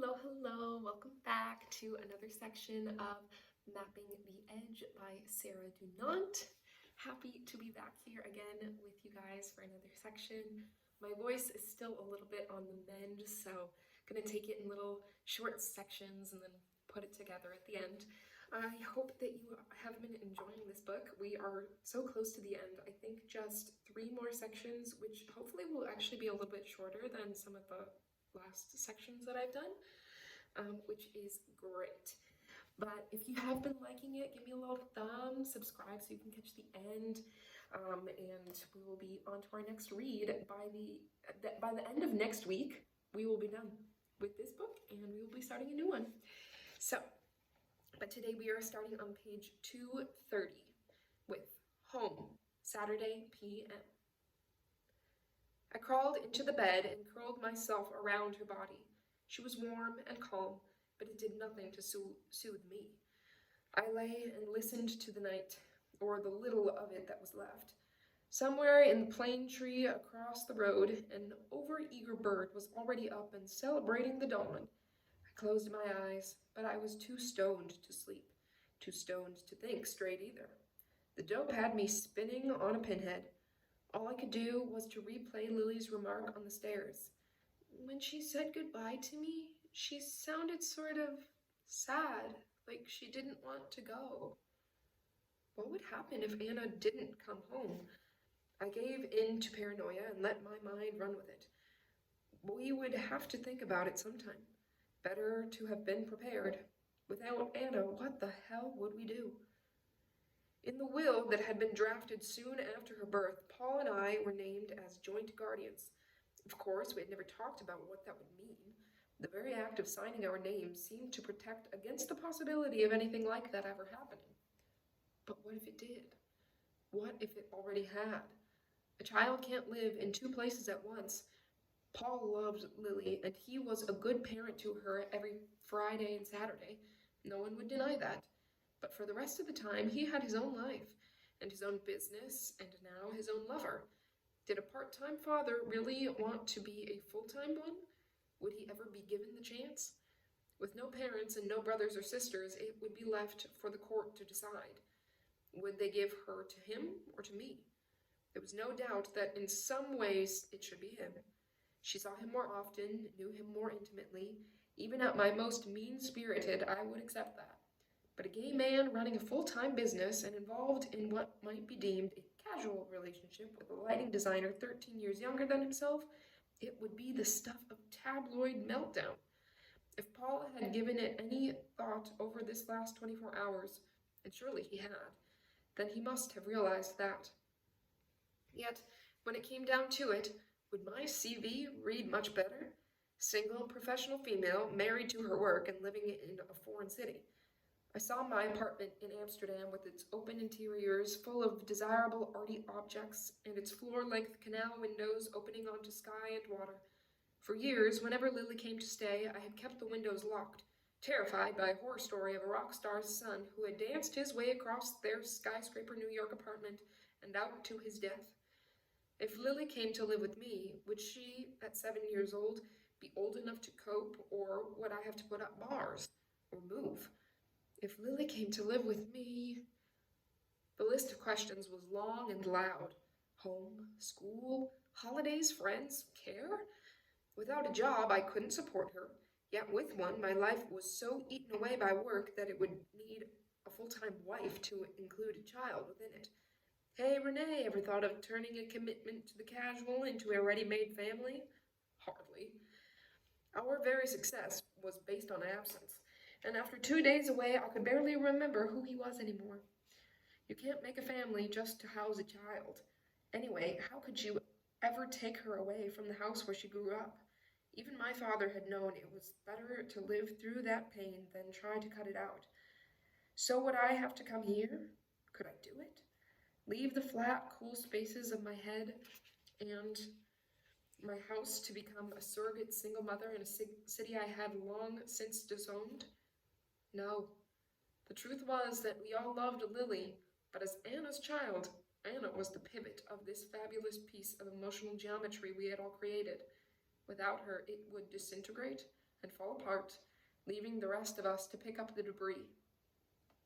Hello, welcome back to another section of Mapping the Edge by Sarah Dunant. Happy to be back here again with you guys for another section. My voice is still a little bit on the mend, so I'm going to take it in little short sections and then put it together at the end. I hope that you have been enjoying this book. We are so close to the end. I think just 3 more sections, which hopefully will actually be a little bit shorter than some of the last sections that I've done, which is great. But if you have been liking it, give me a little thumb, subscribe so you can catch the end, and we will be on to our next read. By the end of next week, we will be done with this book, and we will be starting a new one. But today we are starting on page 230 with Home, Saturday p.m. I crawled into the bed and curled myself around her body. She was warm and calm, but it did nothing to soothe me. I lay and listened to the night, or the little of it that was left. Somewhere in the plane tree across the road, an overeager bird was already up and celebrating the dawn. I closed my eyes, but I was too stoned to sleep, too stoned to think straight either. The dope had me spinning on a pinhead. All I could do was to replay Lily's remark on the stairs. When she said goodbye to me, she sounded sort of sad, like she didn't want to go. What would happen if Anna didn't come home? I gave in to paranoia and let my mind run with it. We would have to think about it sometime. Better to have been prepared. Without Anna, what the hell would we do? In the will that had been drafted soon after her birth, Paul and I were named as joint guardians. Of course, we had never talked about what that would mean. The very act of signing our names seemed to protect against the possibility of anything like that ever happening. But what if it did? What if it already had? A child can't live in 2 places at once. Paul loved Lily, and he was a good parent to her every Friday and Saturday. No one would deny that. But for the rest of the time, he had his own life, and his own business, and now his own lover. Did a part-time father really want to be a full-time one? Would he ever be given the chance? With no parents and no brothers or sisters, it would be left for the court to decide. Would they give her to him or to me? There was no doubt that in some ways it should be him. She saw him more often, knew him more intimately. Even at my most mean-spirited, I would accept that. But a gay man running a full-time business and involved in what might be deemed a casual relationship with a lighting designer 13 years younger than himself, it would be the stuff of tabloid meltdown. If Paul had given it any thought over this last 24 hours, and surely he had, then he must have realized that. Yet, when it came down to it, would my CV read much better? Single, professional female, married to her work and living in a foreign city. I saw my apartment in Amsterdam with its open interiors full of desirable arty objects and its floor-length canal windows opening onto sky and water. For years, whenever Lily came to stay, I had kept the windows locked, terrified by a horror story of a rock star's son who had danced his way across their skyscraper New York apartment and out to his death. If Lily came to live with me, would she, at 7 years old, be old enough to cope, or would I have to put up bars or move? If Lily came to live with me... The list of questions was long and loud. Home, school, holidays, friends, care? Without a job, I couldn't support her. Yet with one, my life was so eaten away by work that it would need a full-time wife to include a child within it. Hey, Renee, ever thought of turning a commitment to the casual into a ready-made family? Hardly. Our very success was based on absence. And after 2 days away, I could barely remember who he was anymore. You can't make a family just to house a child. Anyway, how could you ever take her away from the house where she grew up? Even my father had known it was better to live through that pain than try to cut it out. So would I have to come here? Could I do it? Leave the flat, cool spaces of my head and my house to become a surrogate single mother in a city I had long since disowned? No. The truth was that we all loved Lily, but as Anna's child, Anna was the pivot of this fabulous piece of emotional geometry we had all created. Without her, it would disintegrate, and fall apart, leaving the rest of us to pick up the debris.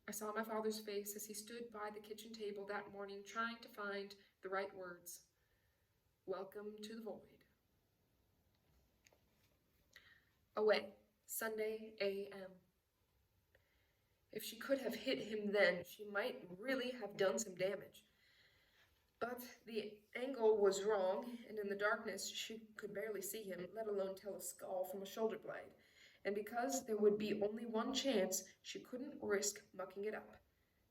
I saw my father's face as he stood by the kitchen table that morning trying to find the right words. Welcome to the void. Away, Sunday a.m. If she could have hit him then, she might really have done some damage. But the angle was wrong, and in the darkness she could barely see him, let alone tell a skull from a shoulder blade. And because there would be only one chance, she couldn't risk mucking it up.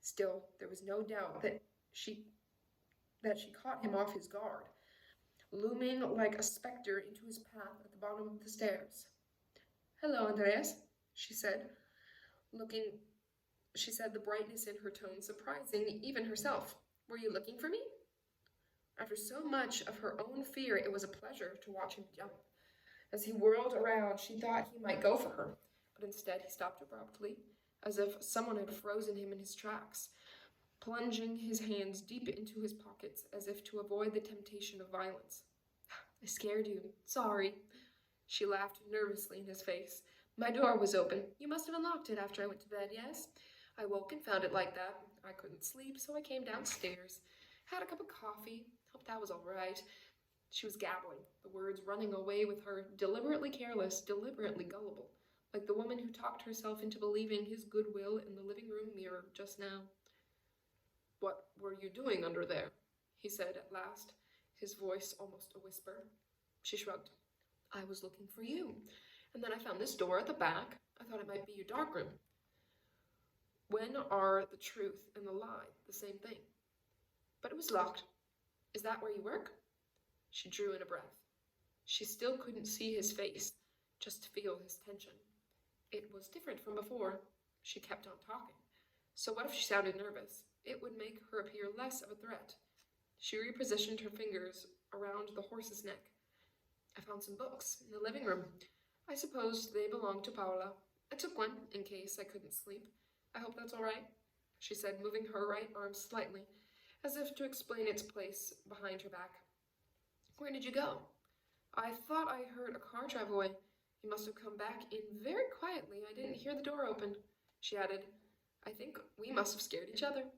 Still, there was no doubt that she caught him off his guard, looming like a specter into his path at the bottom of the stairs. "Hello, Andreas," she said, the brightness in her tone surprising even herself. "Were you looking for me?" After so much of her own fear, it was a pleasure to watch him jump. As he whirled around, she thought he might go for her, but instead he stopped abruptly, as if someone had frozen him in his tracks, plunging his hands deep into his pockets as if to avoid the temptation of violence. "I scared you. Sorry." She laughed nervously in his face. "My door was open. You must have unlocked it after I went to bed, yes? I woke and found it like that. I couldn't sleep, so I came downstairs. Had a cup of coffee. Hope that was all right." She was gabbling, the words running away with her, deliberately careless, deliberately gullible, like the woman who talked herself into believing his goodwill in the living room mirror just now. "What were you doing under there?" he said at last, his voice almost a whisper. She shrugged. "I was looking for you, and then I found this door at the back. I thought it might be your darkroom." When are the truth and the lie the same thing? "But it was locked. Is that where you work?" She drew in a breath. She still couldn't see his face, just feel his tension. It was different from before. She kept on talking. So what if she sounded nervous? It would make her appear less of a threat. She repositioned her fingers around the horse's neck. "I found some books in the living room. I suppose they belong to Paula. I took one in case I couldn't sleep. I hope that's all right," she said, moving her right arm slightly, as if to explain its place behind her back. "Where did you go?" "I thought I heard a car drive away. You must have come back in very quietly. I didn't hear the door open," she added. "I think we must have scared each other."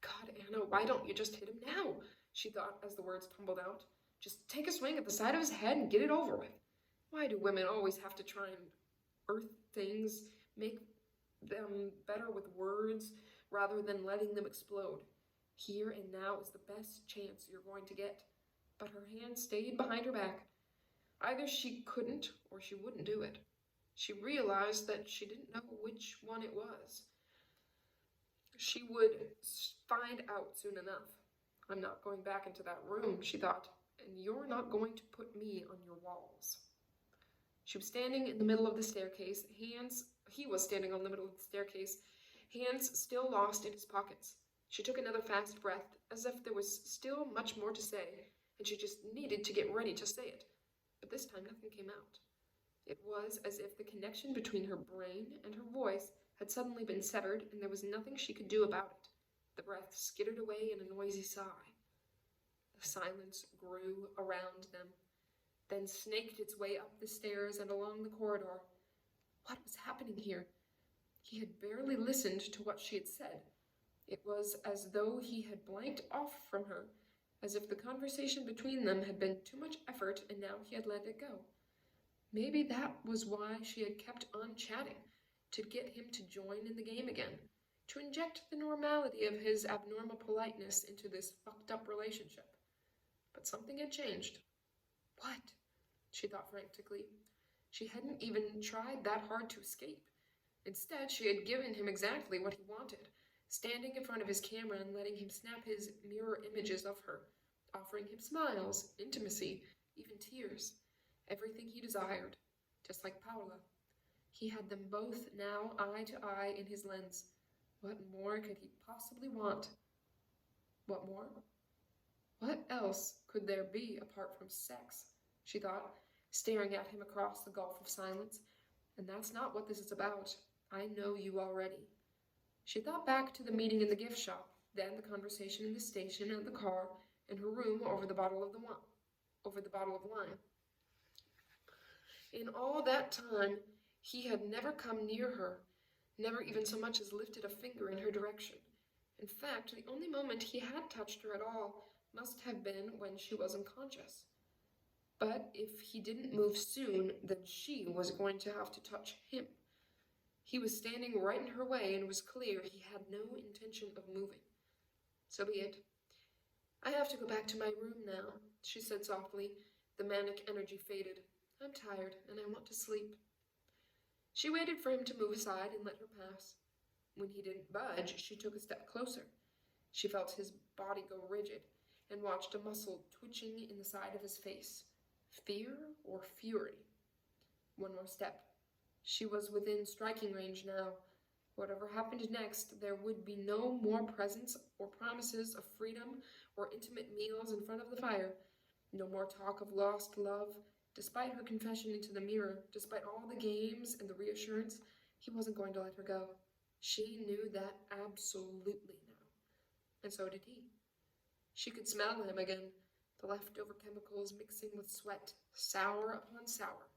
"God, Anna, why don't you just hit him now?" she thought as the words tumbled out. "Just take a swing at the side of his head and get it over with. Why do women always have to try and earth things, make them better with words, rather than letting them explode? Here and now is the best chance you're going to get." But her hand stayed behind her back. Either she couldn't or she wouldn't do it. She realized that she didn't know which one it was. She would find out soon enough. "I'm not going back into that room," she thought, "and you're not going to put me on your walls." She was standing in the middle of the staircase, he was standing on the middle of the staircase, hands still lost in his pockets. She took another fast breath, as if there was still much more to say, and she just needed to get ready to say it. But this time nothing came out. It was as if the connection between her brain and her voice had suddenly been severed, and there was nothing she could do about it. The breath skittered away in a noisy sigh. The silence grew around them, then snaked its way up the stairs and along the corridor. What was happening here? He had barely listened to what she had said. It was as though he had blanked off from her, as if the conversation between them had been too much effort and now he had let it go. Maybe that was why she had kept on chatting, to get him to join in the game again, to inject the normality of his abnormal politeness into this fucked-up relationship. But something had changed. What? She thought frantically. She hadn't even tried that hard to escape. Instead, she had given him exactly what he wanted, standing in front of his camera and letting him snap his mirror images of her, offering him smiles, intimacy, even tears, everything he desired, just like Paula. He had them both now eye to eye in his lens. What more could he possibly want? What more? What else could there be apart from sex? She thought, staring at him across the gulf of silence. And that's not what this is about. I know you already. She thought back to the meeting in the gift shop, then the conversation in the station and the car, in her room over the bottle of wine. In all that time, he had never come near her, never even so much as lifted a finger in her direction. In fact, the only moment he had touched her at all must have been when she was unconscious. But if he didn't move soon, then she was going to have to touch him. He was standing right in her way, and it was clear he had no intention of moving. So be it. I have to go back to my room now, she said softly. The manic energy faded. I'm tired, and I want to sleep. She waited for him to move aside and let her pass. When he didn't budge, she took a step closer. She felt his body go rigid and watched a muscle twitching in the side of his face. Fear or fury? One more step. She was within striking range now. Whatever happened next, there would be no more presents or promises of freedom or intimate meals in front of the fire. No more talk of lost love. Despite her confession into the mirror, despite all the games and the reassurance, he wasn't going to let her go. She knew that absolutely now. And so did he. She could smell him again, the leftover chemicals mixing with sweat, sour upon sour,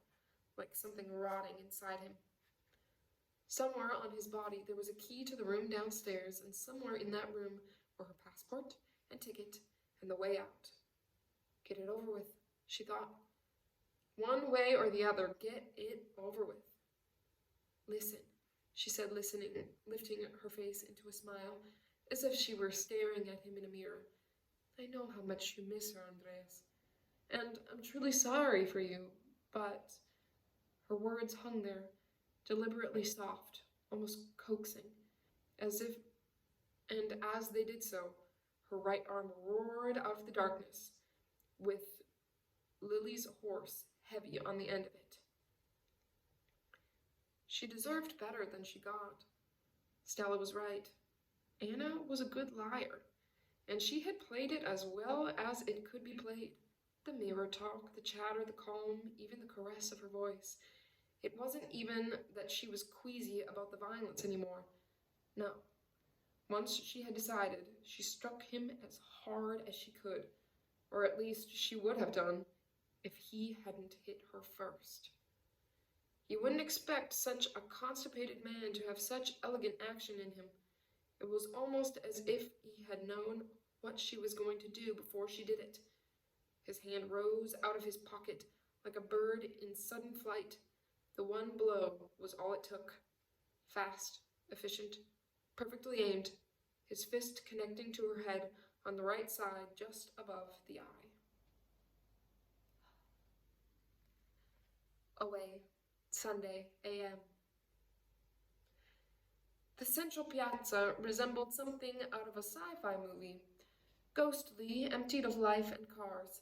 like something rotting inside him. Somewhere on his body there was a key to the room downstairs, and somewhere in that room were her passport and ticket and the way out. Get it over with, she thought. One way or the other, get it over with. Listen, she said, listening, lifting her face into a smile, as if she were staring at him in a mirror. I know how much you miss her, Andreas, and I'm truly sorry for you, but... Her words hung there, deliberately soft, almost coaxing, as they did so, her right arm roared out of the darkness, with Lily's horse heavy on the end of it. She deserved better than she got. Stella was right. Anna was a good liar, and she had played it as well as it could be played. The mirror talk, the chatter, the calm, even the caress of her voice. It wasn't even that she was queasy about the violence anymore. No. Once she had decided, she struck him as hard as she could, or at least she would have done if he hadn't hit her first. You wouldn't expect such a constipated man to have such elegant action in him. It was almost as if he had known what she was going to do before she did it. His hand rose out of his pocket like a bird in sudden flight. The one blow was all it took. Fast, efficient, perfectly aimed, his fist connecting to her head on the right side just above the eye. Away, Sunday, a.m. The central piazza resembled something out of a sci-fi movie, ghostly, emptied of life and cars.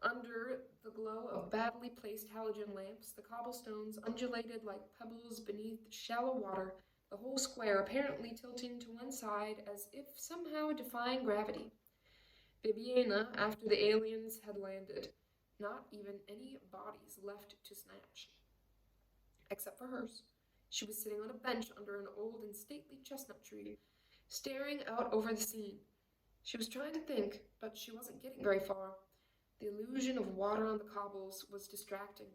Under the glow of badly placed halogen lamps, the cobblestones undulated like pebbles beneath shallow water, the whole square apparently tilting to one side as if somehow defying gravity. Bibiena, after the aliens had landed, not even any bodies left to snatch. Except for hers. She was sitting on a bench under an old and stately chestnut tree, staring out over the scene. She was trying to think, but she wasn't getting very far. The illusion of water on the cobbles was distracting,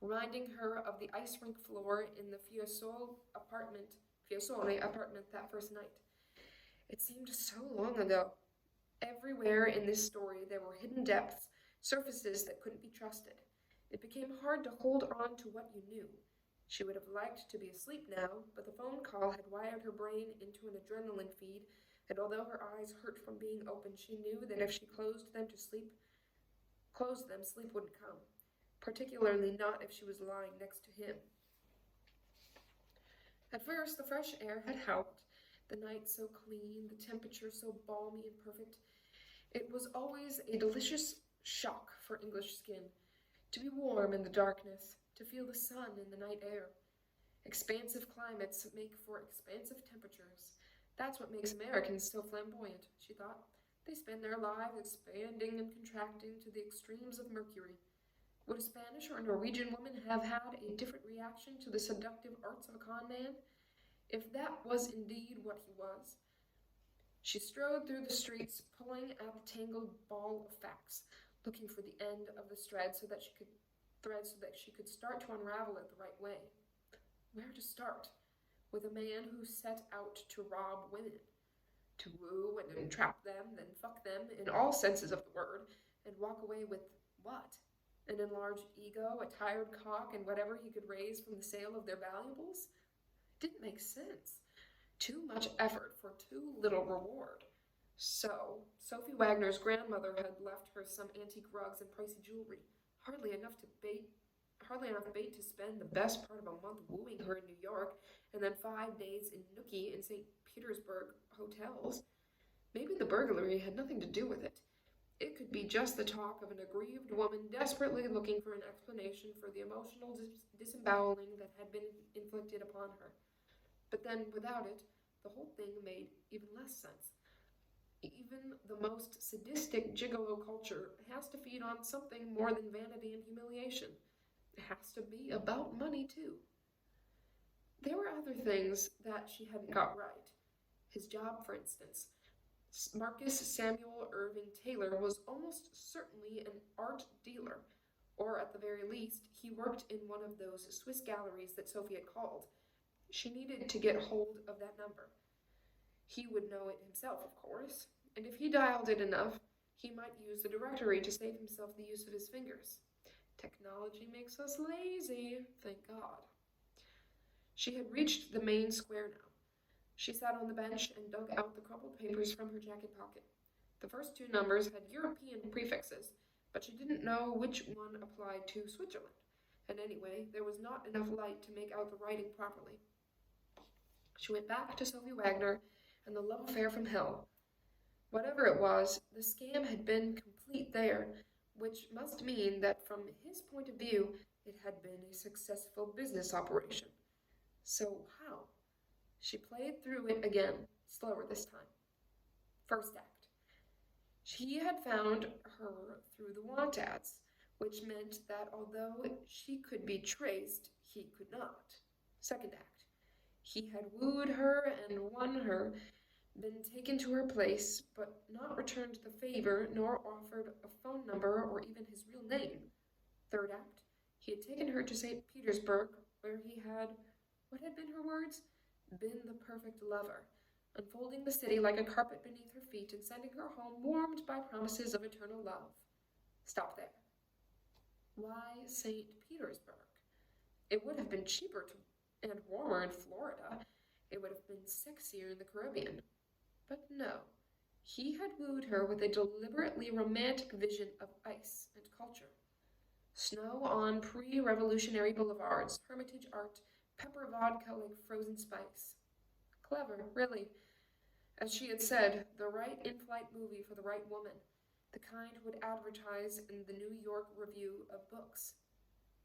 reminding her of the ice rink floor in the Fiesole apartment that first night. It seemed so long ago. Everywhere in this story there were hidden depths, surfaces that couldn't be trusted. It became hard to hold on to what you knew. She would have liked to be asleep now, but the phone call had wired her brain into an adrenaline feed, and although her eyes hurt from being open, she knew that if she closed them, sleep wouldn't come, particularly not if she was lying next to him. At first, the fresh air had helped, the night so clean, the temperature so balmy and perfect. It was always a delicious shock for English skin, to be warm in the darkness, to feel the sun in the night air. Expansive climates make for expansive temperatures. That's what makes Americans so flamboyant, she thought. They spend their lives expanding and contracting to the extremes of Mercury. Would a Spanish or a Norwegian woman have had a different reaction to the seductive arts of a con man? If that was indeed what he was. She strode through the streets, pulling at the tangled ball of facts, looking for the end of the thread so that she could thread so that she could start to unravel it the right way. Where to start? With a man who set out to rob women, to woo and entrap them, then fuck them in all senses of the word, and walk away with what? An enlarged ego, a tired cock, and whatever he could raise from the sale of their valuables? It didn't make sense. Too much effort for too little reward. So, Sophie Wagner's grandmother had left her some antique rugs and pricey jewelry, hardly enough bait to spend the best part of a month wooing her in New York, and then 5 days in Nookie and St. Petersburg hotels. Maybe the burglary had nothing to do with it. It could be just the talk of an aggrieved woman desperately looking for an explanation for the emotional disemboweling that had been inflicted upon her. But then, without it, the whole thing made even less sense. Even the most sadistic gigolo culture has to feed on something more than vanity and humiliation. It has to be about money, too. There were other things that she hadn't got right. His job, for instance. Marcus Samuel Irving Taylor was almost certainly an art dealer, or at the very least, he worked in one of those Swiss galleries that Sophie had called. She needed to get hold of that number. He would know it himself, of course, and if he dialed it enough, he might use the directory to save himself the use of his fingers. Technology makes us lazy, thank God. She had reached the main square now. She sat on the bench and dug out the crumpled papers from her jacket pocket. The first 2 numbers had European prefixes, but she didn't know which one applied to Switzerland, and anyway, there was not enough light to make out the writing properly. She went back to Sophie Wagner and the love affair from hell. Whatever it was, the scam had been complete there, which must mean that from his point of view, it had been a successful business operation. So how? She played through it again, slower this time. First act. He had found her through the want ads, which meant that although she could be traced, he could not. Second act. He had wooed her and won her, been taken to her place, but not returned the favor, nor offered a phone number or even his real name. Third act. He had taken her to St. Petersburg, where he had, what had been her words? Been the perfect lover, unfolding the city like a carpet beneath her feet and sending her home warmed by promises of eternal love. Stop there. Why St. Petersburg? It would have been cheaper and warmer in Florida. It would have been sexier in the Caribbean. But no, he had wooed her with a deliberately romantic vision of ice and culture. Snow on pre-revolutionary boulevards, hermitage art, pepper vodka like frozen spice. Clever, really. As she had said, the right in-flight movie for the right woman, the kind who would advertise in the New York Review of Books.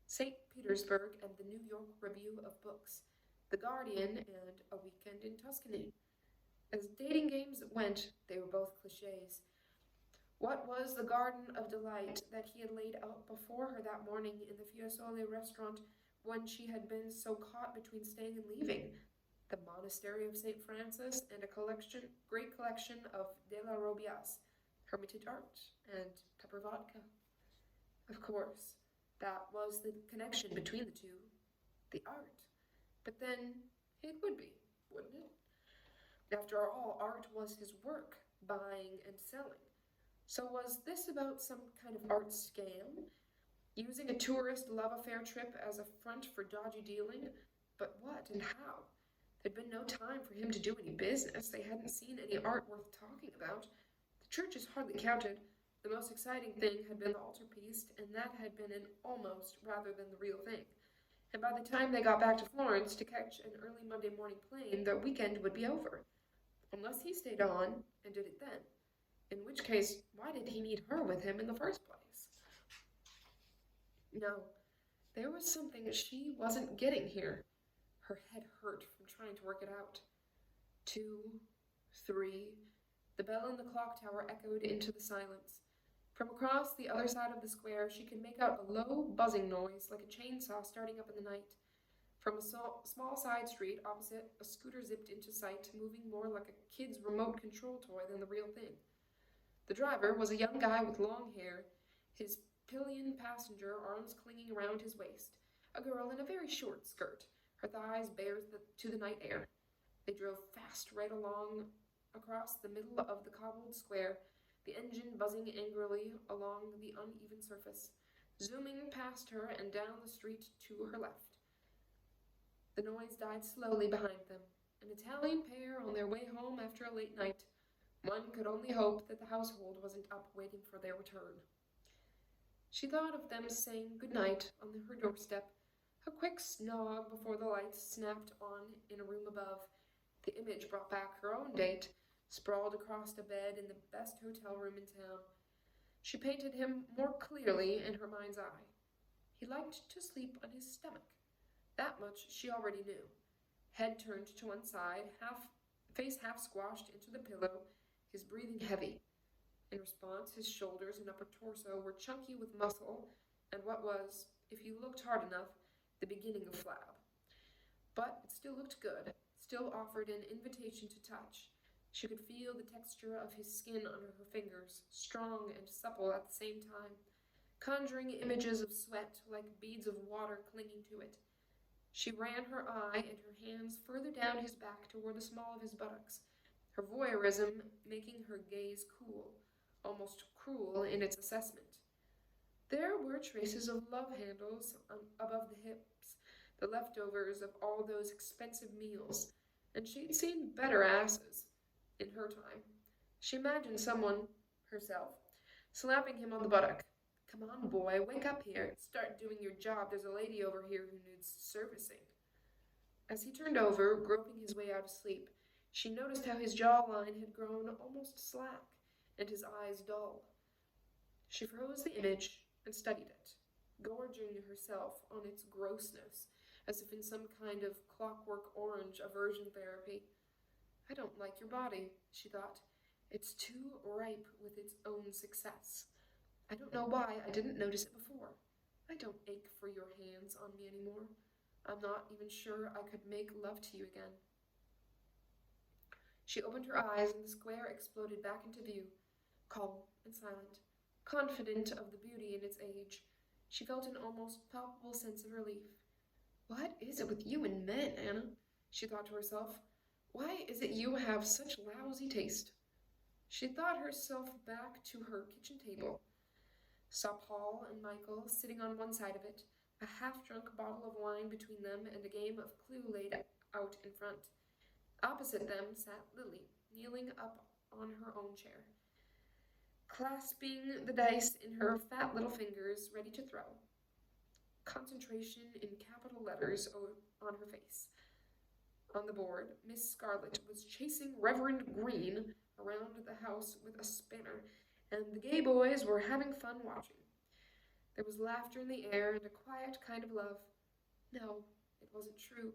St. Petersburg and the New York Review of Books, The Guardian, and A Weekend in Tuscany. As dating games went, they were both cliches. What was the garden of delight that he had laid out before her that morning in the Fiesole restaurant when she had been so caught between staying and leaving? The monastery of St. Francis and a great collection of de la Robias, hermitage art, and pepper vodka. Of course, that was the connection between the two, the art. But then it would be, wouldn't it? After all, art was his work, buying and selling. So was this about some kind of art scam? Using a tourist love affair trip as a front for dodgy dealing? But what and how? There'd been no time for him to do any business. They hadn't seen any art worth talking about. The churches hardly counted. The most exciting thing had been the altarpiece, and that had been an almost rather than the real thing. And by the time they got back to Florence to catch an early Monday morning plane, the weekend would be over. Unless he stayed on and did it then. In which case, why did he need her with him in the first place? No, there was something she wasn't getting here. Her head hurt from trying to work it out. 2, 3, the bell in the clock tower echoed into the silence. From across the other side of the square, she could make out a low, buzzing noise like a chainsaw starting up in the night. From a small side street opposite, a scooter zipped into sight, moving more like a kid's remote control toy than the real thing. The driver was a young guy with long hair, his pillion passenger, arms clinging around his waist, a girl in a very short skirt, her thighs bare to the night air. They drove fast right along across the middle of the cobbled square, the engine buzzing angrily along the uneven surface, zooming past her and down the street to her left. The noise died slowly behind them, an Italian pair on their way home after a late night. One could only hope that the household wasn't up waiting for their return. She thought of them saying good night on her doorstep, a quick snog before the lights snapped on in a room above. The image brought back her own date, sprawled across a bed in the best hotel room in town. She painted him more clearly in her mind's eye. He liked to sleep on his stomach. That much she already knew. Head turned to one side, face half squashed into the pillow, his breathing heavy. In response, his shoulders and upper torso were chunky with muscle, and what was, if you looked hard enough, the beginning of flab. But it still looked good, still offered an invitation to touch. She could feel the texture of his skin under her fingers, strong and supple at the same time, conjuring images of sweat like beads of water clinging to it. She ran her eye and her hands further down his back toward the small of his buttocks, her voyeurism making her gaze cool, almost cruel in its assessment. There were traces of love handles above the hips, the leftovers of all those expensive meals, and she'd seen better asses in her time. She imagined someone, herself, slapping him on the buttock. Come on, boy, wake up here. Start doing your job. There's a lady over here who needs servicing. As he turned over, groping his way out of sleep, she noticed how his jawline had grown almost slack, and his eyes dull. She froze the image and studied it, gorging herself on its grossness, as if in some kind of clockwork orange aversion therapy. I don't like your body, she thought. It's too ripe with its own success. I don't know why I didn't notice it before. I don't ache for your hands on me anymore. I'm not even sure I could make love to you again. She opened her eyes and the square exploded back into view, calm and silent, confident of the beauty in its age. She felt an almost palpable sense of relief. What is it with you and men, Anna? She thought to herself. Why is it you have such lousy taste? She thought herself back to her kitchen table, saw Paul and Michael sitting on one side of it, a half-drunk bottle of wine between them and a game of Clue laid out in front. Opposite them sat Lily, kneeling up on her own chair, clasping the dice in her fat little fingers, ready to throw. Concentration in capital letters on her face. On the board, Miss Scarlet was chasing Reverend Green around the house with a spanner, and the gay boys were having fun watching. There was laughter in the air and a quiet kind of love. No, it wasn't true.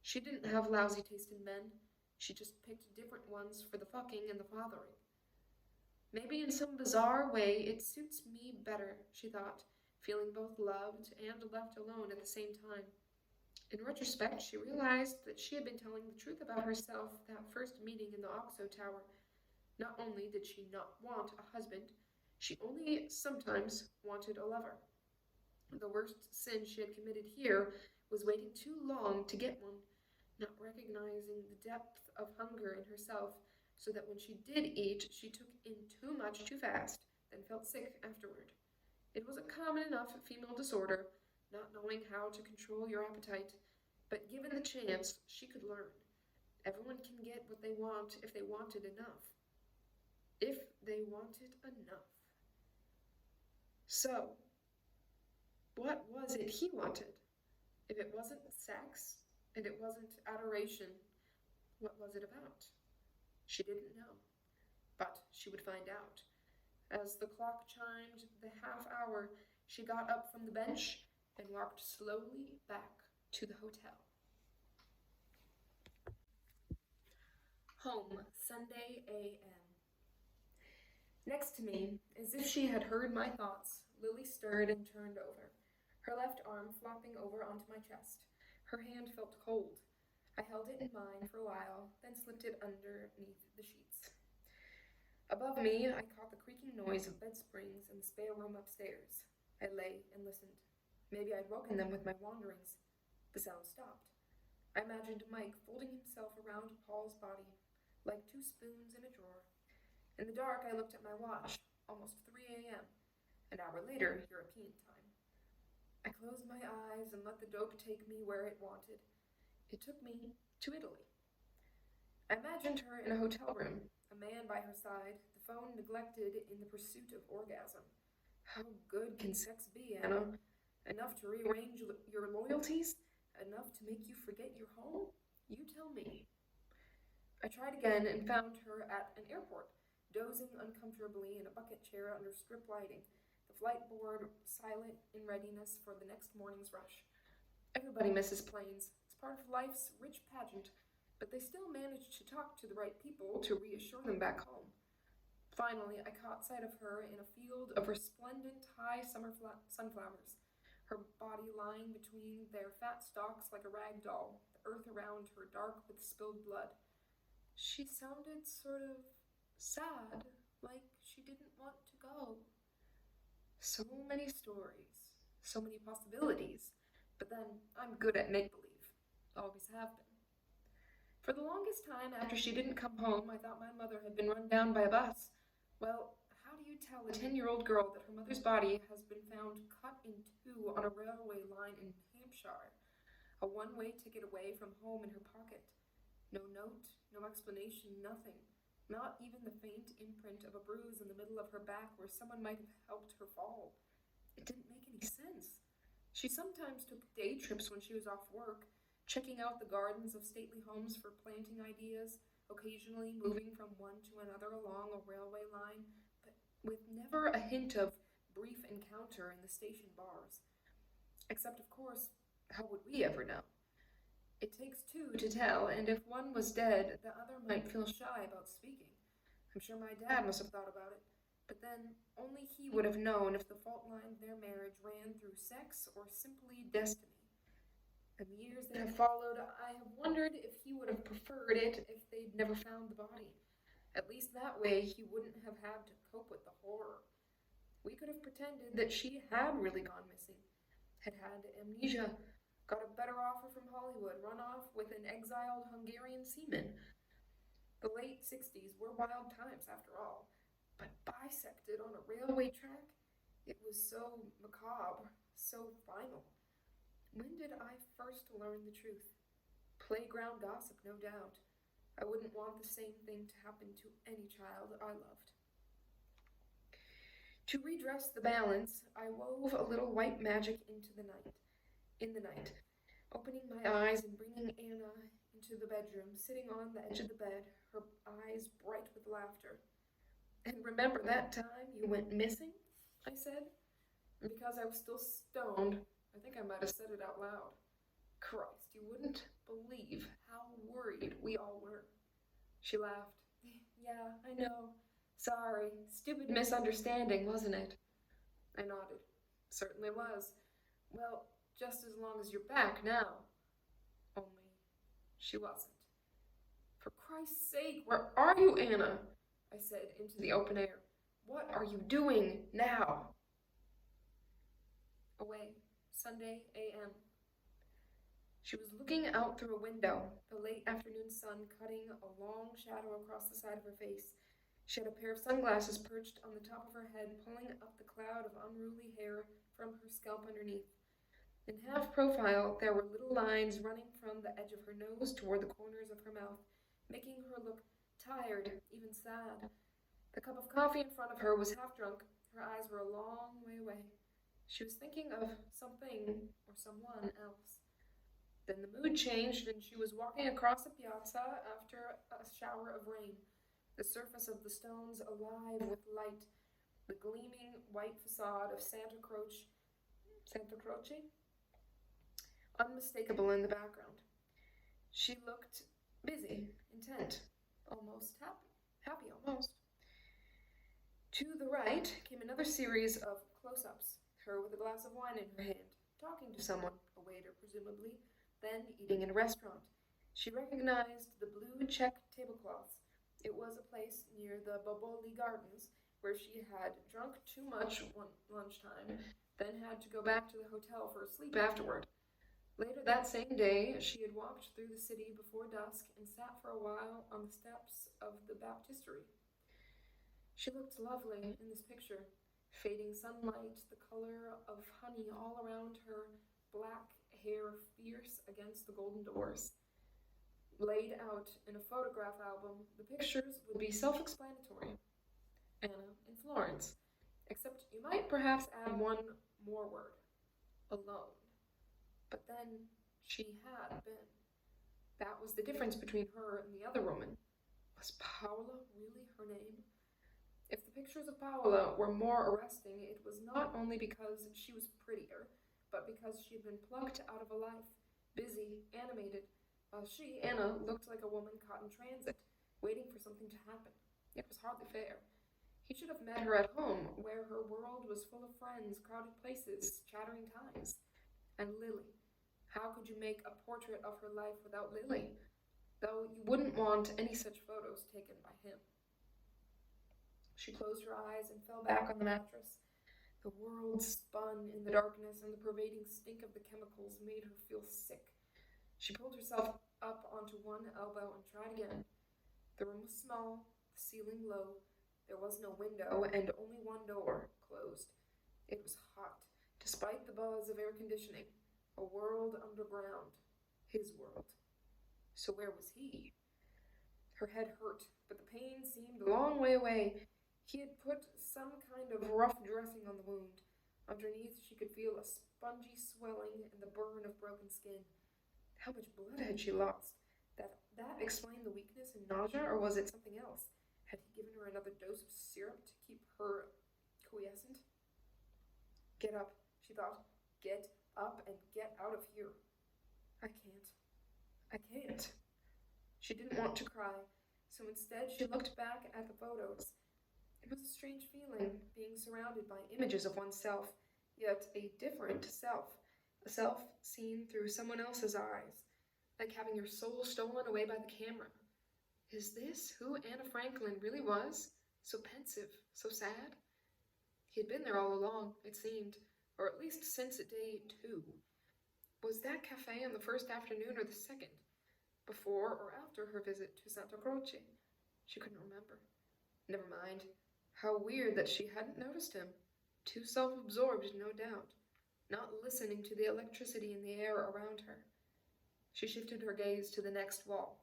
She didn't have lousy taste in men. She just picked different ones for the fucking and the fathering. Maybe in some bizarre way it suits me better, she thought, feeling both loved and left alone at the same time. In retrospect, she realized that she had been telling the truth about herself that first meeting in the Oxo Tower. Not only did she not want a husband, she only sometimes wanted a lover. The worst sin she had committed here was waiting too long to get one, not recognizing the depth of hunger in herself, so that when she did eat, she took in too much too fast, then felt sick afterward. It was a common enough female disorder, not knowing how to control your appetite, but given the chance, she could learn. Everyone can get what they want if they want it enough. If they want it enough. So, what was it he wanted? If it wasn't sex, and it wasn't adoration, what was it about? She didn't know, but she would find out. As the clock chimed the half hour, she got up from the bench and walked slowly back to the hotel. Home, Sunday a.m. Next to me, as if she had heard my thoughts, Lily stirred and turned over, her left arm flopping over onto my chest. Her hand felt cold. I held it in mine for a while, then slipped it underneath the sheets. Above me, I caught the creaking noise of bed springs in the spare room upstairs. I lay and listened. Maybe I'd woken them with my wanderings. The sound stopped. I imagined Mike folding himself around Paul's body, like two spoons in a drawer. In the dark, I looked at my watch, almost 3 a.m., an hour later, European time. I closed my eyes and let the dope take me where it wanted. It took me to Italy. I imagined her in a hotel room, a man by her side, the phone neglected in the pursuit of orgasm. How good can sex be, Anna? Enough to rearrange your loyalties? Enough to make you forget your home? You tell me. I tried again and found her at an airport, dozing uncomfortably in a bucket chair under strip lighting, the flight board silent in readiness for the next morning's rush. Everybody misses planes. It's part of life's rich pageant, but they still manage to talk to the right people to reassure them back home. Finally, I caught sight of her in a field of resplendent high summer sunflowers, her body lying between their fat stalks like a rag doll, the earth around her dark with spilled blood. She sounded sort of sad, like she didn't want to go. So many stories, so many possibilities, but then I'm good at make-believe, always have been. For the longest time after she didn't come home, I thought my mother had been run down by a bus. Well, how do you tell a 10-year-old girl that her mother's body has been found cut in two on a railway line in Hampshire? A one-way ticket away from home in her pocket. No note, no explanation, nothing. Not even the faint imprint of a bruise in the middle of her back where someone might have helped her fall. It didn't make any sense. She sometimes took day trips when she was off work, checking out the gardens of stately homes for planting ideas, occasionally moving from one to another along a railway line, but with never a hint of brief encounter in the station bars. Except, of course, how would we ever know? It takes two to tell, and if one was dead, the other might feel shy about speaking. I'm sure my dad must have thought about it, but then only he would have known if the fault line of their marriage ran through sex or simply destiny. In the years that have followed, I have wondered if he would have preferred it if they'd never found the body. At least that way he wouldn't have had to cope with the horror. We could have pretended that she had really gone missing, had had amnesia, got a better offer from Hollywood, run off with an exiled Hungarian seaman. The late 60s were wild times, after all, but bisected on a railway track? It was so macabre, so final. When did I first learn the truth? Playground gossip, no doubt. I wouldn't want the same thing to happen to any child I loved. To redress the balance, I wove a little white magic in the night, opening my eyes and bringing Anna into the bedroom, sitting on the edge of the bed, her eyes bright with laughter. And remember that time you went missing? I said. And because I was still stoned, I think I might have said it out loud. Christ, you wouldn't believe how worried we all were. She laughed. Yeah, I know. Sorry. Stupid misunderstanding, wasn't it? I nodded. Certainly was. Well, just as long as you're back now. Only she wasn't. For Christ's sake, where are you, Anna? I said into the open air. What are you doing now? Away. Sunday a.m. She was looking out through a window, the late afternoon sun cutting a long shadow across the side of her face. She had a pair of sunglasses perched on the top of her head, pulling up the cloud of unruly hair from her scalp underneath. In half profile, there were little lines running from the edge of her nose toward the corners of her mouth, making her look tired, even sad. The cup of coffee in front of her was half drunk. Her eyes were a long way away. She was thinking of something or someone else. Then the mood changed, and she was walking across the piazza after a shower of rain, the surface of the stones alive with light, the gleaming white facade of Santa Croce, unmistakable in the background. She looked busy, intent, almost happy almost. To the right came another series of close-ups, her with a glass of wine in her hand, talking to someone, a waiter presumably, then eating in a restaurant. She recognized the blue check tablecloths. It was a place near the Boboli Gardens where she had drunk too much one lunchtime, then had to go back to the hotel for a sleep afterward. Later that same day, she had walked through the city before dusk and sat for a while on the steps of the baptistery. She looked lovely in this picture, fading sunlight, the color of honey all around her, black hair fierce against the golden doors. Laid out in a photograph album, the pictures would be self-explanatory. Anna in Florence, except you might perhaps add one more word, alone. But then she had been. That was the difference between her and the other woman. Was Paola really her name? If the pictures of Paola were more arresting, it was not only because she was prettier, but because she had been plucked out of a life, busy, animated, while she, Anna, looked like a woman caught in transit, waiting for something to happen. It was hardly fair. He should have met her at home, where her world was full of friends, crowded places, chattering ties. And Lily. How could you make a portrait of her life without Lily? Though you wouldn't want any such photos taken by him. She closed her eyes and fell back on the mattress. The world spun in the darkness, and the pervading stink of the chemicals made her feel sick. She pulled herself up onto one elbow and tried again. The room was small, the ceiling low. There was no window, and only one door closed. It was hot, despite the buzz of air conditioning. A world underground. His world. So where was he? Her head hurt, but the pain seemed a long way away. He had put some kind of rough dressing on the wound. Underneath, she could feel a spongy swelling and the burn of broken skin. How much blood had she lost? That explained the weakness and nausea, or was it something else? Had he given her another dose of syrup to keep her quiescent? Get up, she thought. Get up and get out of here. I can't. She didn't want to cry, so instead she looked back at the photos. It was a strange feeling, being surrounded by images of oneself, yet a different self, a self seen through someone else's eyes, like having your soul stolen away by the camera. Is this who Anna Franklin really was? So pensive, so sad? He had been there all along, it seemed, or at least since day 2. Was that cafe on the first afternoon or the second? Before or after her visit to Santa Croce? She couldn't remember. Never mind. How weird that she hadn't noticed him. Too self-absorbed, no doubt. Not listening to the electricity in the air around her. She shifted her gaze to the next wall.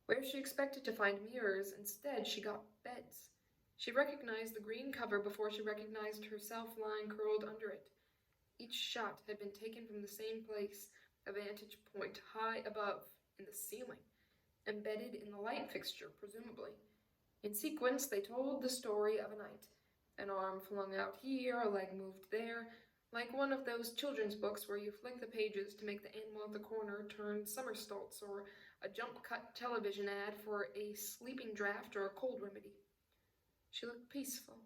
Where she expected to find mirrors, instead she got beds. She recognized the green cover before she recognized herself lying curled under it. Each shot had been taken from the same place, a vantage point high above, in the ceiling, embedded in the light fixture, presumably. In sequence, they told the story of a night. An arm flung out here, a leg moved there, like one of those children's books where you flick the pages to make the animal at the corner turn somersaults, or a jump-cut television ad for a sleeping draught or a cold remedy. She looked peaceful,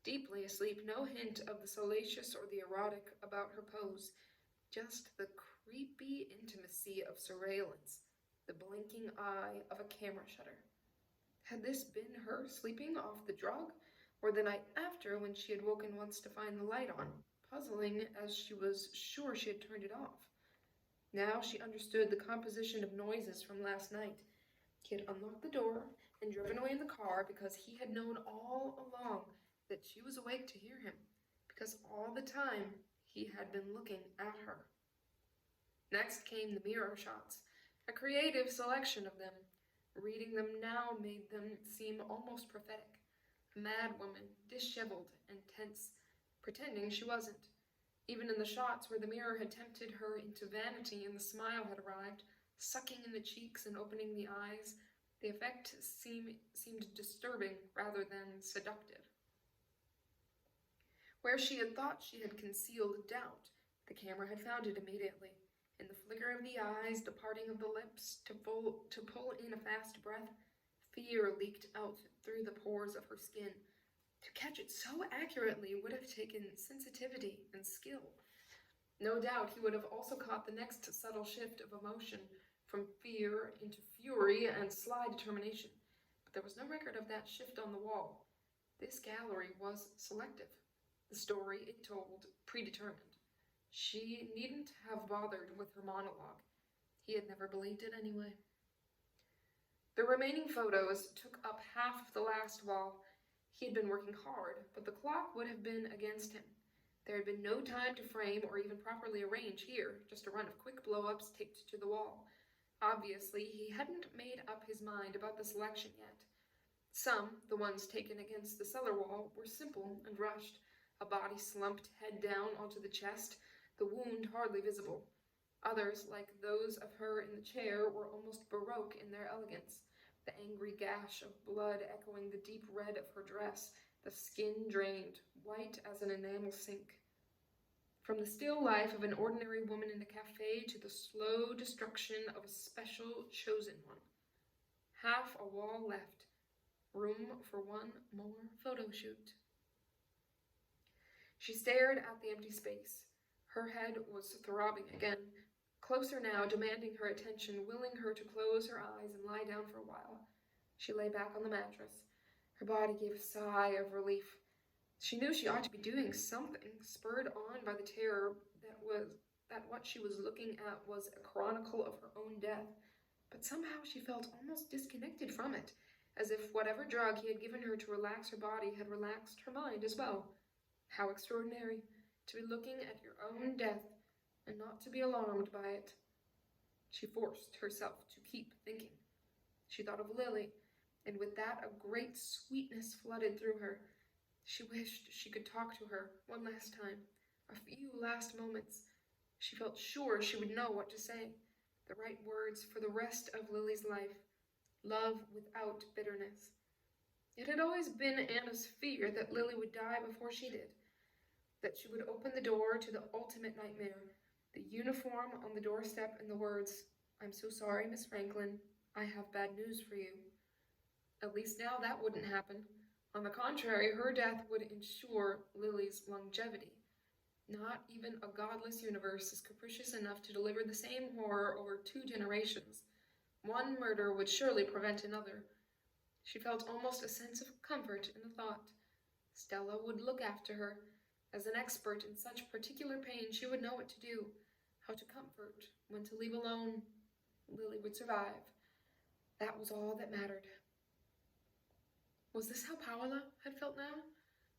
deeply asleep, no hint of the salacious or the erotic about her pose, just the creepy intimacy of surveillance, the blinking eye of a camera shutter. Had this been her sleeping off the drug, or the night after when she had woken once to find the light on, puzzling as she was sure she had turned it off? Now she understood the composition of noises from last night. He had unlocked the door and driven away in the car because he had known all along that she was awake to hear him, because all the time he had been looking at her. Next came the mirror shots, a creative selection of them. Reading them now made them seem almost prophetic. A mad woman, disheveled and tense, pretending she wasn't. Even in the shots where the mirror had tempted her into vanity and the smile had arrived, sucking in the cheeks and opening the eyes, the effect seemed disturbing rather than seductive. Where she had thought she had concealed doubt, the camera had found it immediately. In the flicker of the eyes, the parting of the lips, to pull in a fast breath, fear leaked out through the pores of her skin. To catch it so accurately would have taken sensitivity and skill. No doubt he would have also caught the next subtle shift of emotion, from fear into fury and sly determination. But there was no record of that shift on the wall. This gallery was selective. The story it told predetermined. She needn't have bothered with her monologue. He had never believed it anyway. The remaining photos took up half of the last wall. He had been working hard, but the clock would have been against him. There had been no time to frame or even properly arrange here, just a run of quick blow-ups taped to the wall. Obviously, he hadn't made up his mind about the selection yet. Some, the ones taken against the cellar wall, were simple and rushed. A body slumped head down onto the chest, the wound hardly visible. Others, like those of her in the chair, were almost baroque in their elegance, the angry gash of blood echoing the deep red of her dress, the skin drained, white as an enamel sink. From the still life of an ordinary woman in a cafe to the slow destruction of a special chosen one. Half a wall left. Room for one more photo shoot. She stared at the empty space. Her head was throbbing again, closer now, demanding her attention, willing her to close her eyes and lie down for a while. She lay back on the mattress. Her body gave a sigh of relief. She knew she ought to be doing something, spurred on by the terror that what she was looking at was a chronicle of her own death. But somehow she felt almost disconnected from it, as if whatever drug he had given her to relax her body had relaxed her mind as well. How extraordinary, to be looking at your own death and not to be alarmed by it. She forced herself to keep thinking. She thought of Lily, and with that a great sweetness flooded through her. She wished she could talk to her one last time, a few last moments. She felt sure she would know what to say, the right words for the rest of Lily's life. Love without bitterness. It had always been Anna's fear that Lily would die before she did, that she would open the door to the ultimate nightmare, the uniform on the doorstep and the words, "I'm so sorry, Miss Franklin. I have bad news for you." At least now that wouldn't happen. On the contrary, her death would ensure Lily's longevity. Not even a godless universe is capricious enough to deliver the same horror over 2 generations. One murder would surely prevent another. She felt almost a sense of comfort in the thought. Stella would look after her. As an expert in such particular pain, she would know what to do, how to comfort, when to leave alone. Lily would survive. That was all that mattered. Was this how Paola had felt now?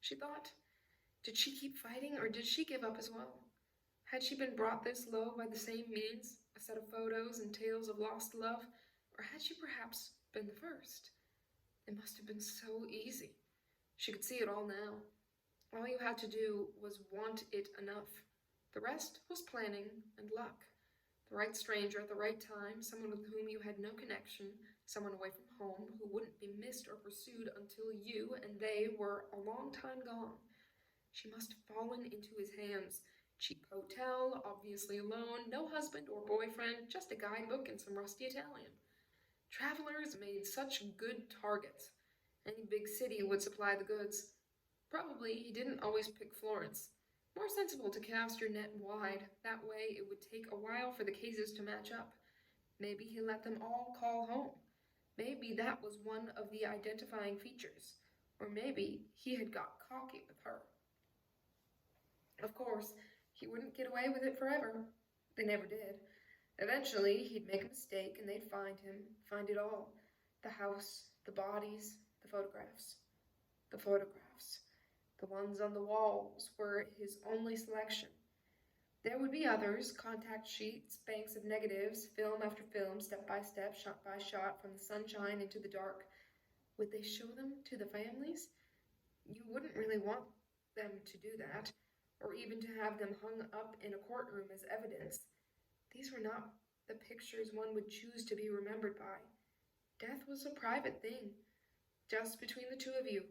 She thought. Did she keep fighting, or did she give up as well? Had she been brought this low by the same means, a set of photos and tales of lost love, or had she perhaps been the first? It must have been so easy. She could see it all now. All you had to do was want it enough. The rest was planning and luck. The right stranger at the right time, someone with whom you had no connection, someone away from home who wouldn't be missed or pursued until you and they were a long time gone. She must have fallen into his hands. Cheap hotel, obviously alone, no husband or boyfriend, just a guidebook and some rusty Italian. Travelers made such good targets. Any big city would supply the goods. Probably he didn't always pick Florence. More sensible to cast your net wide. That way it would take a while for the cases to match up. Maybe he let them all call home. Maybe that was one of the identifying features. Or maybe he had got cocky with her. Of course, he wouldn't get away with it forever. They never did. Eventually, he'd make a mistake and they'd find him, find it all. The house, the bodies, the photographs. The photographs. The ones on the walls were his only selection. There would be others, contact sheets, banks of negatives, film after film, step by step, shot by shot, from the sunshine into the dark. Would they show them to the families? You wouldn't really want them to do that, or even to have them hung up in a courtroom as evidence. These were not the pictures one would choose to be remembered by. Death was a private thing, just between the two of you,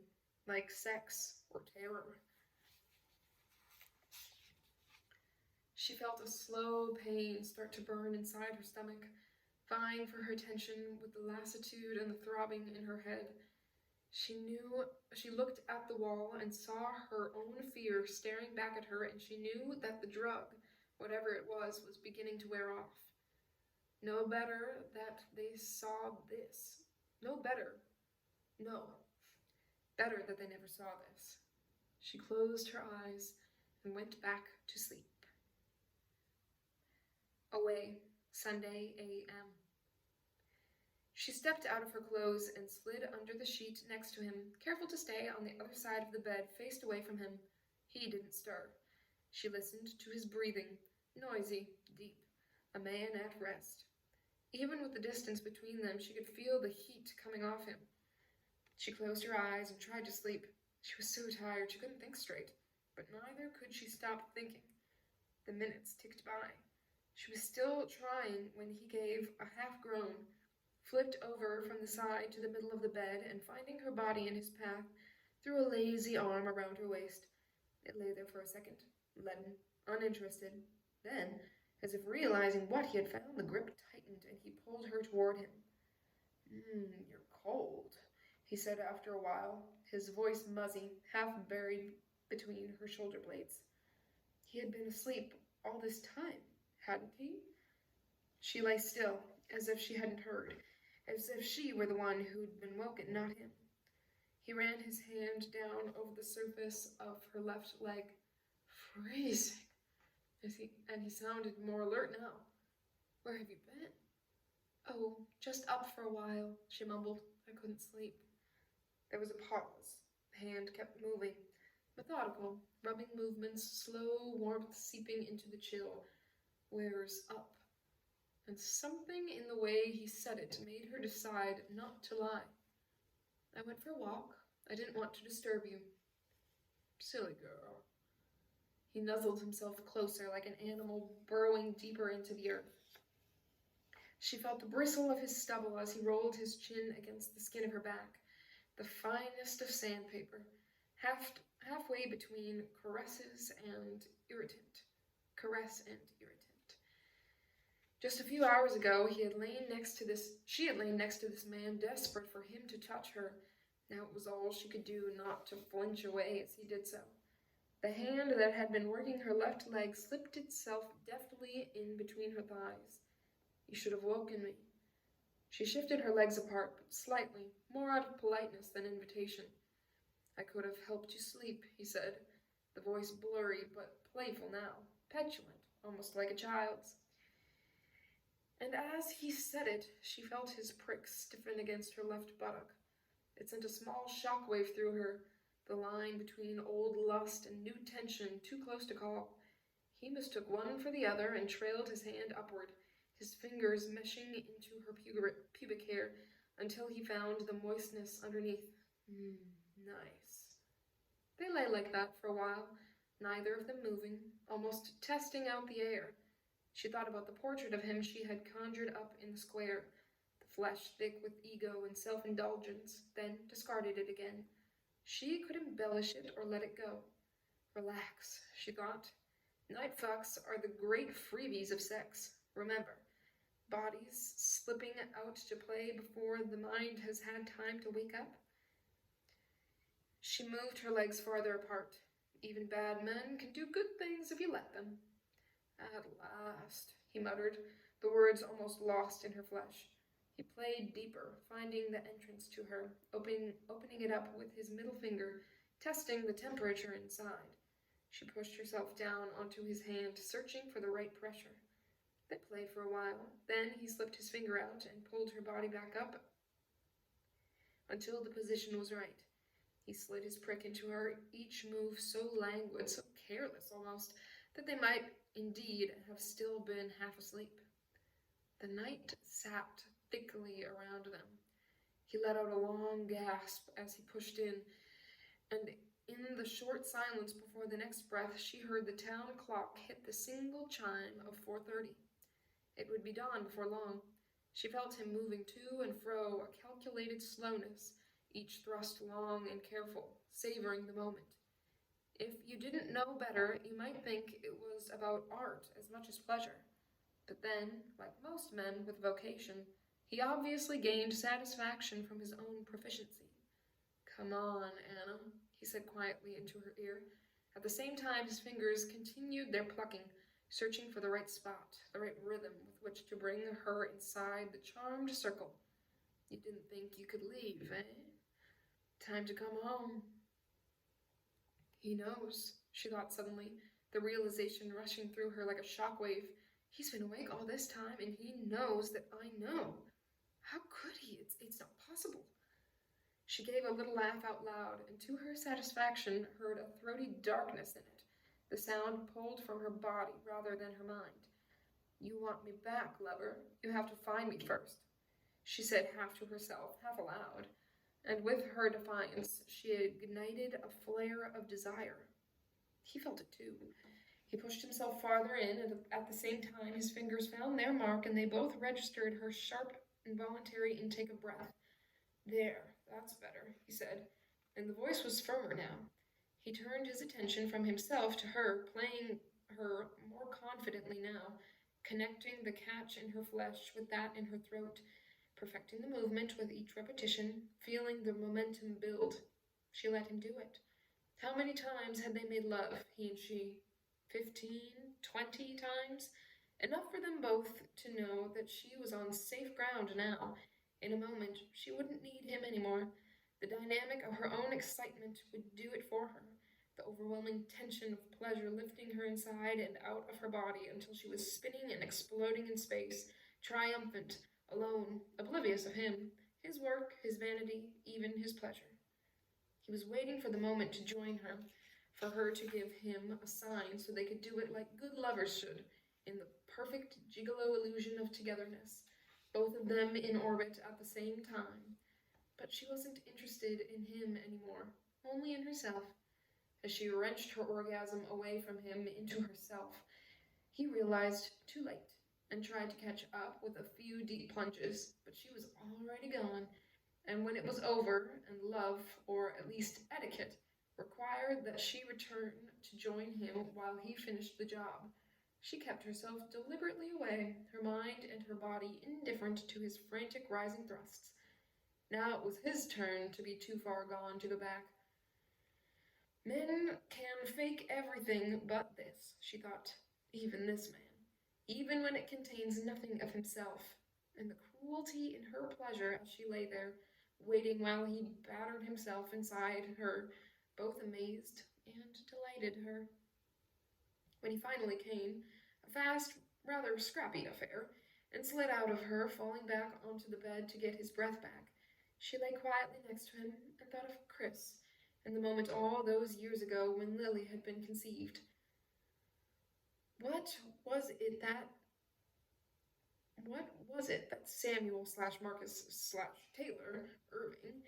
like sex or terror. She felt a slow pain start to burn inside her stomach, vying for her attention with the lassitude and the throbbing in her head. She looked at the wall and saw her own fear staring back at her, and she knew that the drug, whatever it was beginning to wear off. No better that they saw this. No better. No. Better that they never saw this. She closed her eyes and went back to sleep. Away, Sunday a.m. She stepped out of her clothes and slid under the sheet next to him, careful to stay on the other side of the bed, faced away from him. He didn't stir. She listened to his breathing, noisy, deep, a man at rest. Even with the distance between them, she could feel the heat coming off him. She closed her eyes and tried to sleep. She was so tired she couldn't think straight, but neither could she stop thinking. The minutes ticked by. She was still trying when he gave a half-groan, flipped over from the side to the middle of the bed, and finding her body in his path, threw a lazy arm around her waist. It lay there for a second, leaden, uninterested. Then, as if realizing what he had found, the grip tightened, and he pulled her toward him. You're cold, he said after a while, his voice muzzy, half buried between her shoulder blades. He had been asleep all this time, hadn't he? She lay still, as if she hadn't heard, as if she were the one who'd been woken, not him. He ran his hand down over the surface of her left leg. Freezing. And he sounded more alert now. Where have you been? Oh, just up for a while, she mumbled. I couldn't sleep. There was a pause. The hand kept moving. Methodical, rubbing movements, slow warmth seeping into the chill. Wears up. And something in the way he said it made her decide not to lie. I went for a walk. I didn't want to disturb you. Silly girl. He nuzzled himself closer like an animal burrowing deeper into the earth. She felt the bristle of his stubble as he rolled his chin against the skin of her back, the finest of sandpaper, halfway between caress and irritant. Just a few hours ago, she had lain next to this man, desperate for him to touch her. Now it was all she could do not to flinch away as he did so. The hand that had been working her left leg slipped itself deftly in between her thighs. You should have woken me. She shifted her legs apart, but slightly, more out of politeness than invitation. I could have helped you sleep, he said, the voice blurry but playful now, petulant, almost like a child's. And as he said it, she felt his prick stiffen against her left buttock. It sent a small shockwave through her, the line between old lust and new tension too close to call. He mistook one for the other and trailed his hand upward, his fingers meshing into her pubic hair until he found the moistness underneath. Nice. They lay like that for a while, neither of them moving, almost testing out the air. She thought about the portrait of him she had conjured up in the square, the flesh thick with ego and self-indulgence, then discarded it again. She could embellish it or let it go. Relax, she thought. Night fucks are the great freebies of sex. Remember, bodies slipping out to play before the mind has had time to wake up. She moved her legs farther apart. Even bad men can do good things if you let them. At last, he muttered, the words almost lost in her flesh. He played deeper, finding the entrance to her, opening it up with his middle finger, testing the temperature inside. She pushed herself down onto his hand, searching for the right pressure. They played for a while. Then he slipped his finger out and pulled her body back up until the position was right. He slid his prick into her, each move so languid, so careless almost, that they might indeed have still been half asleep. The night sat thickly around them. He let out a long gasp as he pushed in, and in the short silence before the next breath, she heard the town clock hit the single chime of 4:30. It would be dawn before long. She felt him moving to and fro, a calculated slowness, each thrust long and careful, savoring the moment. If you didn't know better, you might think it was about art as much as pleasure. But then, like most men with vocation, he obviously gained satisfaction from his own proficiency. Come on, Anna, he said quietly into her ear. At the same time, his fingers continued their plucking, searching for the right spot, the right rhythm with which to bring her inside the charmed circle. You didn't think you could leave, eh? Time to come home. He knows, she thought suddenly, the realization rushing through her like a shockwave. He's been awake all this time, and he knows that I know. How could he? It's not possible. She gave a little laugh out loud, and to her satisfaction heard a throaty darkness in it. The sound pulled from her body rather than her mind. You want me back, lover. You have to find me first, she said half to herself, half aloud, and with her defiance she ignited a flare of desire. He felt it too. He pushed himself farther in, and at the same time his fingers found their mark, and they both registered her sharp, involuntary intake of breath. There, that's better, he said, and the voice was firmer now. He turned his attention from himself to her, playing her more confidently now, connecting the catch in her flesh with that in her throat, perfecting the movement with each repetition, feeling the momentum build. She let him do it. How many times had they made love, he and she? 15, 20 times? Enough for them both to know that she was on safe ground now. In a moment, she wouldn't need him anymore. The dynamic of her own excitement would do it for her, the overwhelming tension of pleasure lifting her inside and out of her body until she was spinning and exploding in space, triumphant, alone, oblivious of him, his work, his vanity, even his pleasure. He was waiting for the moment to join her, for her to give him a sign so they could do it like good lovers should, in the perfect gigolo illusion of togetherness, both of them in orbit at the same time. But she wasn't interested in him anymore, only in herself. As she wrenched her orgasm away from him into herself, he realized too late and tried to catch up with a few deep plunges, but she was already gone, and when it was over and love, or at least etiquette, required that she return to join him while he finished the job, she kept herself deliberately away, her mind and her body indifferent to his frantic rising thrusts. Now it was his turn to be too far gone to go back. Men can fake everything but this, she thought, even this man, even when it contains nothing of himself, and the cruelty in her pleasure as she lay there, waiting while he battered himself inside her, both amazed and delighted her. When he finally came, a fast, rather scrappy affair, and slid out of her, falling back onto the bed to get his breath back, she lay quietly next to him and thought of Chris, and the moment all those years ago when Lily had been conceived. What was it that Samuel / Marcus / Taylor Irving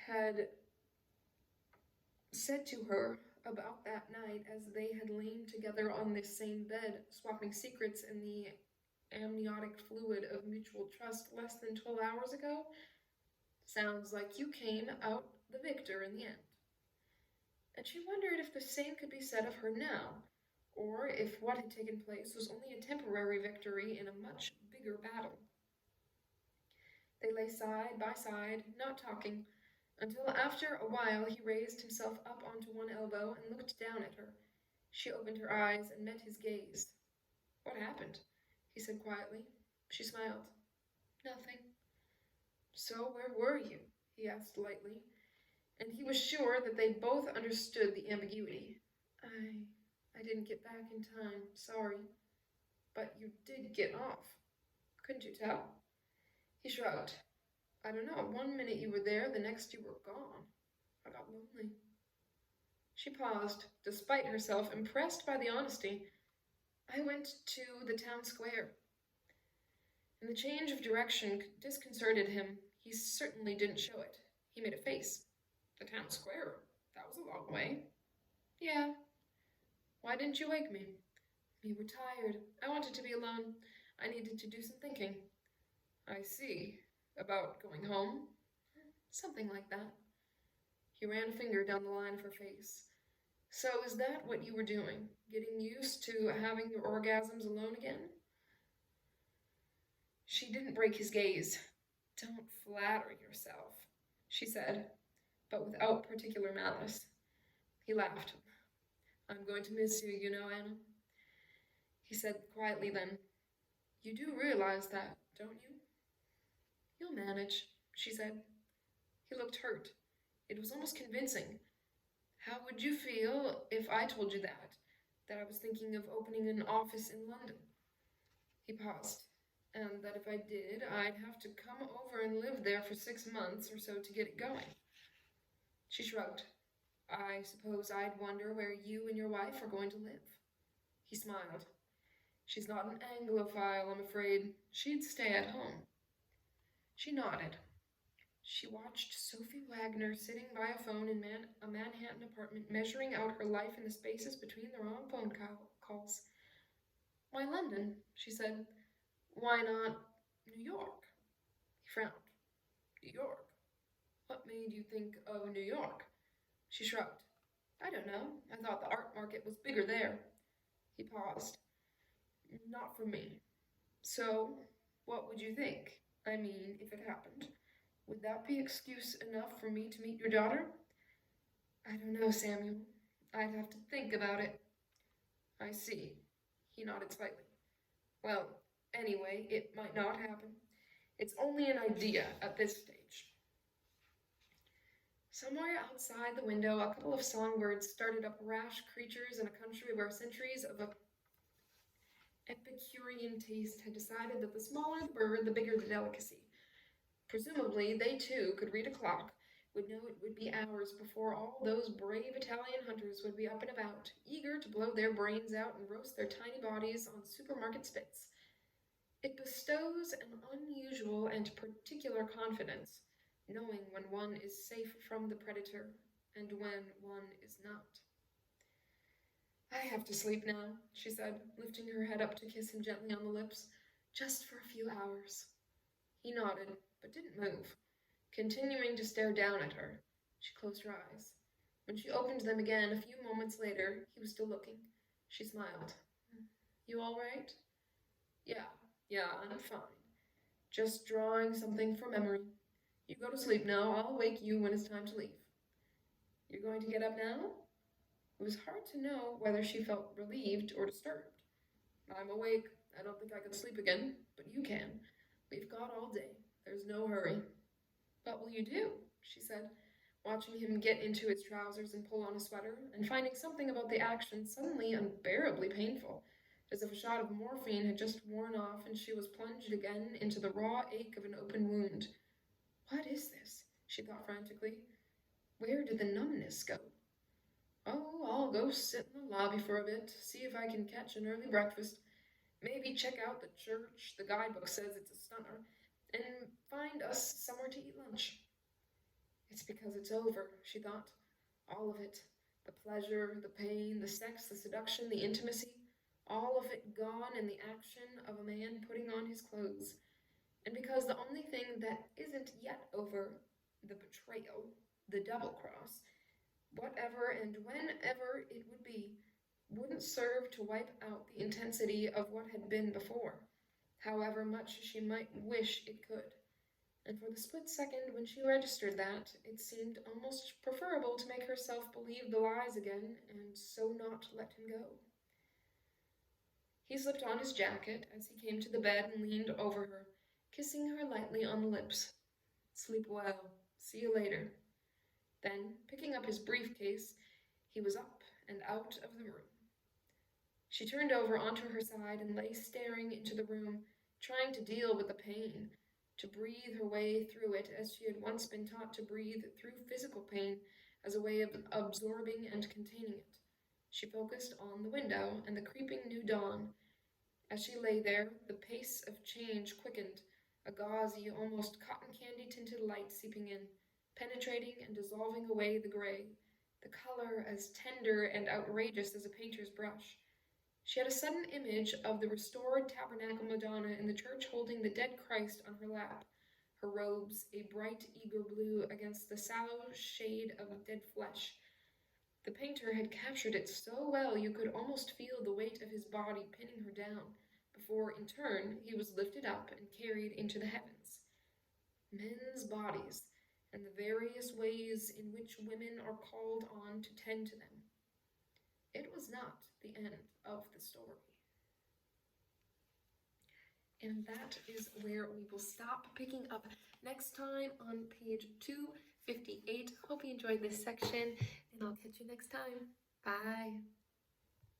had said to her about that night as they had lain together on this same bed, swapping secrets in the amniotic fluid of mutual trust less than 12 hours ago? Sounds like you came out the victor in the end. And she wondered if the same could be said of her now, or if what had taken place was only a temporary victory in a much bigger battle. They lay side by side, not talking, until after a while he raised himself up onto one elbow and looked down at her. She opened her eyes and met his gaze. What happened? He said quietly. She smiled. Nothing. So where were you? He asked lightly, and he was sure that they both understood the ambiguity. I didn't get back in time, sorry. But you did get off. Couldn't you tell? He shrugged. I don't know, 1 minute you were there, the next you were gone. I got lonely. She paused, despite herself, impressed by the honesty. I went to the town square. And the change of direction disconcerted him. He certainly didn't show it. He made a face. The town square? That was a long way. Yeah. Why didn't you wake me? You were tired. I wanted to be alone. I needed to do some thinking. I see. About going home? Something like that. He ran a finger down the line of her face. So is that what you were doing? Getting used to having your orgasms alone again? She didn't break his gaze. Don't flatter yourself, she said, but without particular malice. He laughed. I'm going to miss you, you know, Anna. He said quietly then, you do realize that, don't you? You'll manage, she said. He looked hurt. It was almost convincing. How would you feel if I told you that I was thinking of opening an office in London? He paused. And that if I did, I'd have to come over and live there for 6 months or so to get it going. She shrugged. I suppose I'd wonder where you and your wife are going to live. He smiled. She's not an Anglophile, I'm afraid. She'd stay at home. She nodded. She watched Sophie Wagner sitting by a phone in a Manhattan apartment, measuring out her life in the spaces between the wrong phone calls. Why London? She said. Why not New York? He frowned. New York? What made you think of New York? She shrugged. I don't know. I thought the art market was bigger there. He paused. Not for me. So, what would you think? I mean, if it happened. Would that be excuse enough for me to meet your daughter? I don't know, Samuel. I'd have to think about it. I see. He nodded slightly. Well, anyway, it might not happen. It's only an idea at this stage. Somewhere outside the window, a couple of songbirds started up, rash creatures in a country where centuries of Epicurean taste had decided that the smaller the bird, the bigger the delicacy. Presumably, they too could read a clock, would know it would be hours before all those brave Italian hunters would be up and about, eager to blow their brains out and roast their tiny bodies on supermarket spits. It bestows an unusual and particular confidence, knowing when one is safe from the predator and when one is not. I have to sleep now, she said, lifting her head up to kiss him gently on the lips. Just for a few hours. He nodded, but didn't move, continuing to stare down at her. She closed her eyes. When she opened them again a few moments later, he was still looking. She smiled. You all right? Yeah, I'm fine. Just drawing something from memory. You go to sleep now. I'll wake you when it's time to leave. You're going to get up now? It was hard to know whether she felt relieved or disturbed. I'm awake. I don't think I could sleep again, but you can. We've got all day. There's no hurry. What will you do? She said, watching him get into his trousers and pull on a sweater, and finding something about the action suddenly unbearably painful, as if a shot of morphine had just worn off and she was plunged again into the raw ache of an open wound. What is this? She thought frantically. Where did the numbness go? Oh, I'll go sit in the lobby for a bit, see if I can catch an early breakfast. Maybe check out the church, the guidebook says it's a stunner, and find us somewhere to eat lunch. It's because it's over, she thought. All of it. The pleasure, the pain, the sex, the seduction, the intimacy. All of it gone in the action of a man putting on his clothes. And because the only thing that isn't yet over, the betrayal, the double-cross, whatever and whenever it would be, wouldn't serve to wipe out the intensity of what had been before, however much she might wish it could. And for the split second when she registered that, it seemed almost preferable to make herself believe the lies again and so not let him go. He slipped on his jacket as he came to the bed and leaned over her, kissing her lightly on the lips. Sleep well. See you later. Then, picking up his briefcase, he was up and out of the room. She turned over onto her side and lay staring into the room, trying to deal with the pain, to breathe her way through it as she had once been taught to breathe through physical pain as a way of absorbing and containing it. She focused on the window and the creeping new dawn. As she lay there, the pace of change quickened, a gauzy, almost cotton candy-tinted light seeping in, penetrating and dissolving away the gray, the color as tender and outrageous as a painter's brush. She had a sudden image of the restored tabernacle Madonna in the church holding the dead Christ on her lap, her robes a bright, eager blue against the sallow shade of dead flesh. The painter had captured it so well you could almost feel the weight of his body pinning her down, before, in turn, he was lifted up and carried into the heavens. Men's bodies, and the various ways in which women are called on to tend to them. It was not the end of the story. And that is where we will stop, picking up next time on page 2. 58. Hope you enjoyed this section, and I'll catch you next time. Bye.